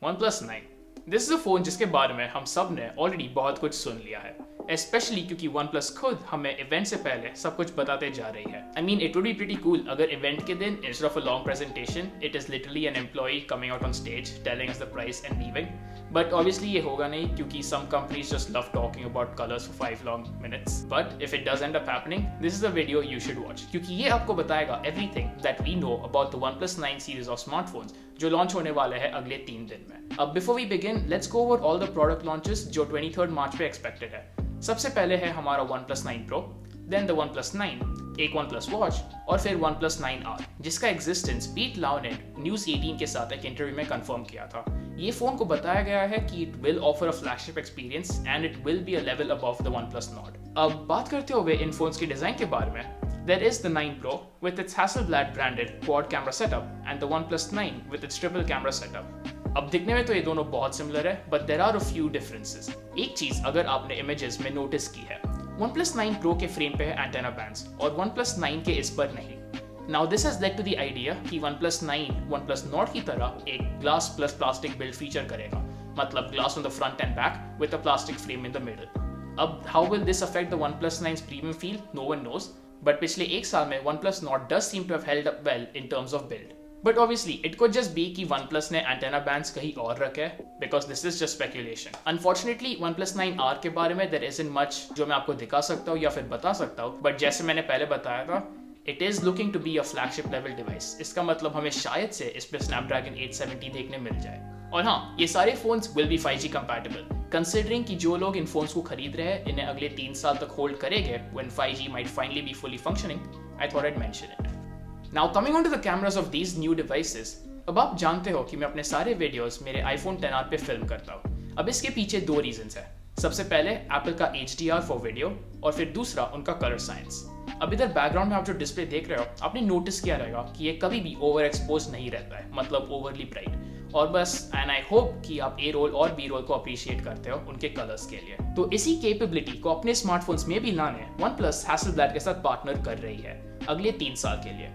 OnePlus 9 this is a phone जिसके बारे में हम सब ने ऑलरेडी बहुत कुछ सुन लिया है, स्पेशली क्योंकि OnePlus खुद हमें इवेंट से पहले सब कुछ बताते जा रही है। I mean it would be pretty cool अगर इवेंट के दिन instead of a long presentation it is literally an employee coming out on stage telling us the price and leaving. But obviously ये होगा नहीं क्योंकि some companies just love talking about colours for 5 long minutes. But if it does end up happening this is the video you should watch, क्योंकि ये आपको बताएगा everything that we know about the OnePlus 9 series of smartphones जो launch होने वाले हैं अगले 3 दिन में। अब before we begin let's go over all the product launches जो 23 मार्च पे एक्सपेक्टेड है। सबसे पहले है हमारा OnePlus 9 Pro, then the OnePlus 9, एक OnePlus Watch और फिर OnePlus 9R जिसका एग्जिस्टेंस पीट लाउ ने न्यूज़ 18 के साथ एक इंटरव्यू में कंफर्म किया था। ये फोन को बताया गया है कि it will offer a flagship experience and it will be a level above the OnePlus Nord। अब बात करते हुए इन फोन्स के डिजाइन के बारे में, there is the 9 Pro with its Hasselblad branded quad camera setup and the OnePlus 9 with its triple camera setup। अब दिखने में तो ये दोनों बहुत सिमिलर है but there are a few differences. एक चीज अगर आपने इमेजेस में नोटिस की है, OnePlus 9 Pro के फ्रेम पे है एंटेना बैंड्स और OnePlus 9 के इस पर नहीं। Now this has led to the idea कि OnePlus 9 OnePlus Nord की तरह एक glass plus plastic build feature करेगा, मतलब glass on the front and back with a plastic frame in the middle. अब how will this affect the OnePlus 9's premium feel, no one knows, but पिछले एक साल में OnePlus Nord does seem to have held up well in terms of build। But obviously it could just be कि OnePlus ने antenna bands कहीं और रखे हैं because this is just speculation। Unfortunately OnePlus 9R के बारे में there isn't much जो मैं आपको दिखा सकता हूँ या फिर बता सकता हूँ, but जैसे मैंने पहले बताया था it is looking to be a flagship level device। इसका मतलब हमें शायद से इस पे Snapdragon 870 देखने मिल जाए। और हाँ, ये सारे phones will be 5G compatible, considering कि जो लोग इन फोन्स को खरीद रहे हैं इन्हें अगले 3 साल तक होल्ड करेंगे when 5G might finally be fully functioning। I thought I'd mention it। Now coming on to the cameras of these new devices, अब आप जानते हो कि मैं अपने सारे वीडियोस मेरे iPhone XR पे फिल्म करता हूँ। अब इसके पीछे 2 रीजंस है। सबसे पहले एप्पल का HDR फॉर वीडियो और फिर दूसरा उनका कलर साइंस। अब इधर बैकग्राउंड में आप जो डिस्प्ले देख रहे हो आपने नोटिस किया रहेगा कि ये कभी भी ओवर एक्सपोज नहीं रहता है, मतलब ओवरली ब्राइट। और बस एंड आई होप कि आप ए रोल और बी रोल को अप्रिशिएट करते हो उनके कलर्स के लिए। तो इसी कैपेबिलिटी को अपने स्मार्टफोन्स में भी लाने OnePlus Hasselblad के साथ पार्टनर कर रही है अगले 3 साल के लिए।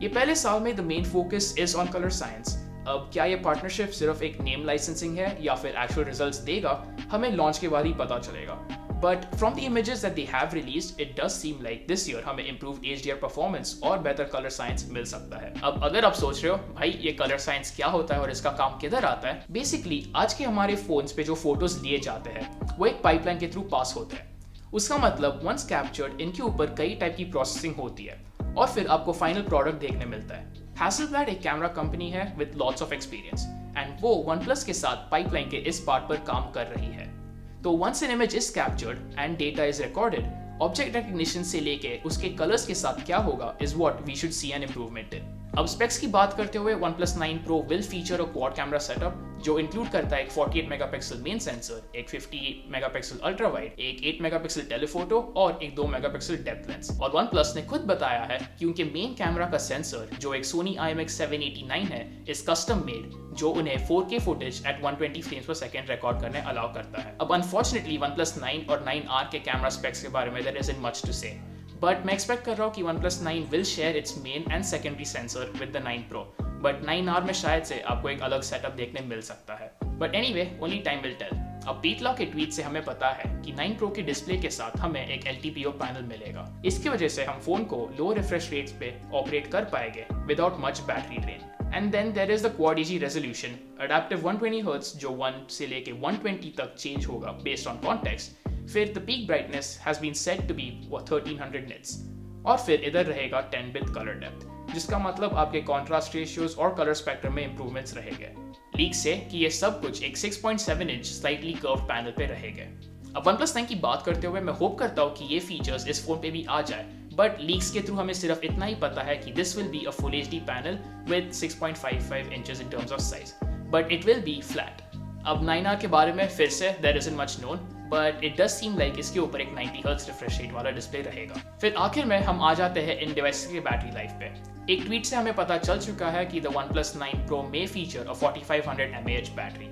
ये पहले साल में the main focus is on colour science. अब क्या ये पार्टनरशिप सिर्फ एक नेम लाइसेंसिंग है या फिर एक्चुअल रिजल्ट्स देगा, हमें लॉन्च के बाद ही पता चलेगा। But from the images that they have released it does seem like this year हमें इंप्रूव्ड HDR परफॉर्मेंस और बेहतर कलर साइंस मिल सकता है। अब अगर आप सोच रहे हो भाई ये कलर साइंस क्या होता है और इसका काम किधर आता है, बेसिकली आज के हमारे फोन्स पे जो फोटोज लिए जाते हैं वो एक पाइपलाइन के थ्रू पास होते हैं। उसका मतलब वंस कैप्चर्ड इनके ऊपर कई टाइप की प्रोसेसिंग होती है और फिर आपको फाइनल प्रोडक्ट देखने मिलता है। Hasselblad एक कैमरा कंपनी है with lots of experience and वो OnePlus के साथ पाइपलाइन के इस पार्ट पर काम कर रही है। तो once an image is captured and data is recorded, object recognition से लेके उसके कलर्स के साथ क्या होगा is what we should see an improvement in. अब स्पेक्स की बात करते हुए OnePlus 9 Pro will feature a quad camera setup जो इंक्लूड करता है एक 48 मेगापिक्सल मेन सेंसर, एक 50 मेगापिक्सल अल्ट्रा वाइड, एक 8 मेगापिक्सल टेलीफोटो और एक 2 मेगापिक्सल डेप्थ लेंस। और OnePlus ने खुद बताया है कि उनके मेन कैमरा का सेंसर जो एक Sony IMX789 है इज कस्टम मेड, जो उन्हें 4K फुटेज एट 120 फ्रेम्स पर सेकंड रिकॉर्ड करने अलाउ करता है। अब अनफॉर्चुनेटली OnePlus 9 और 9R के कैमरा स्पेक्स के बारे में देयर इजंट मच टू से, बट मैं एक्सपेक्ट कर रहा हूँ कि OnePlus 9 will share its main and secondary sensor with the 9 Pro, but 9R में शायद से आपको एक अलग सेटअप देखने मिल सकता है। But anyway only time will tell. अब पीट लॉ के ट्वीट से हमें पता है कि 9 Pro के डिस्प्ले के साथ हमें एक LTPO पैनल मिलेगा। इसकी वजह से हम फोन को लो रिफ्रेश रेट्स पे ऑपरेट कर पाएंगे without much battery drain. And then there is the quad EG resolution, adaptive 120 hertz जो 1 से लेके 120 तक चेंज होगा बेस्ड ऑन कॉन्टेक्स्ट। फिर the peak brightness has been set to be 1300 nits और फिर इधर रहेगा 10 बिट कलर डेप्थ, जिसका मतलब आपके कॉन्ट्रास्ट रेशियोज और कलर स्पेक्ट्रम में इंप्रूवमेंट्स रहेंगे। लीक से कि ये सब कुछ एक 6.7 इंच स्लाइटली कर्व्ड पैनल पे रहेंगे। अब OnePlus 9 की बात करते हुए मैं होप करता हूँ कि ये फीचर्स इस फोन पे भी आ जाए, बट लीक्स के थ्रू हमें सिर्फ इतना ही पता है कि this will be a full HD panel with 6.55 inches in terms of size, but it will be flat. अब 9R के बारे में फिर से there isn't much known, but it does seem like इसके ऊपर एक 90 हर्ट्ज रिफ्रेश रेट वाला डिस्प्ले रहेगा। फिर आखिर में हम आ जाते हैं इन डिवाइसेस के बैटरी लाइफ पे। एक ट्वीट से हमें पता चल चुका है कि द OnePlus 9 Pro में फीचर अ 4500 mAh बैटरी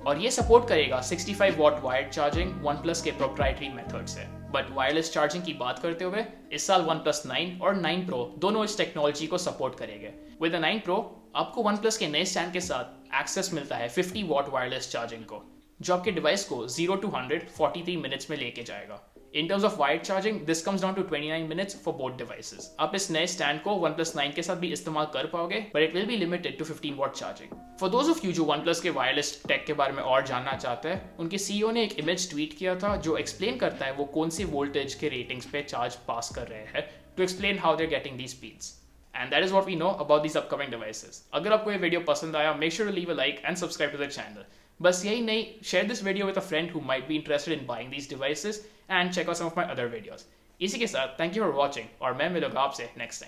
और ये सपोर्ट करेगा 65 वॉट वायर्ड चार्जिंग OnePlus के प्रोप्राइटरी मेथड से। बट वायरलेस चार्जिंग की बात करते हुए इस साल OnePlus 9 और 9 Pro दोनों इस टेक्नोलॉजी को सपोर्ट करेंगे। विद द 9 Pro आपको OnePlus के नए स्टैंड के साथ एक्सेस मिलता है 50 वॉट वायरलेस चार्जिंग को, जो आपके डिवाइस को 0 to 100 43 मिनट्स में लेके जाएगा। In terms of wired charging, this comes down to 29 minutes for both devices. आप इस नए स्टैंड को OnePlus 9 के साथ भी इस्तेमाल कर पाओगे, but it will be limited to 15 watt charging. For those of you जो OnePlus के वायरलेस टेक के बारे में और जानना चाहते हैं, उनके CEO ने एक इमेज ट्वीट किया था जो एक्सप्लेन करता है वो कौन सी वोल्टेज के रेटिंग्स पे चार्ज पास कर रहे हैं, to explain how they're getting these speeds. And that is what we know about these upcoming devices. अगर आपको ये वीडियो पसंद आया, make sure to leave a like and subscribe to the channel. बस यही नहीं, share this video with a friend who might be interested in buying these devices and check out some of my other videos. इसी के साथ thank you for watching और मैं मिलूंगा आपसे next time.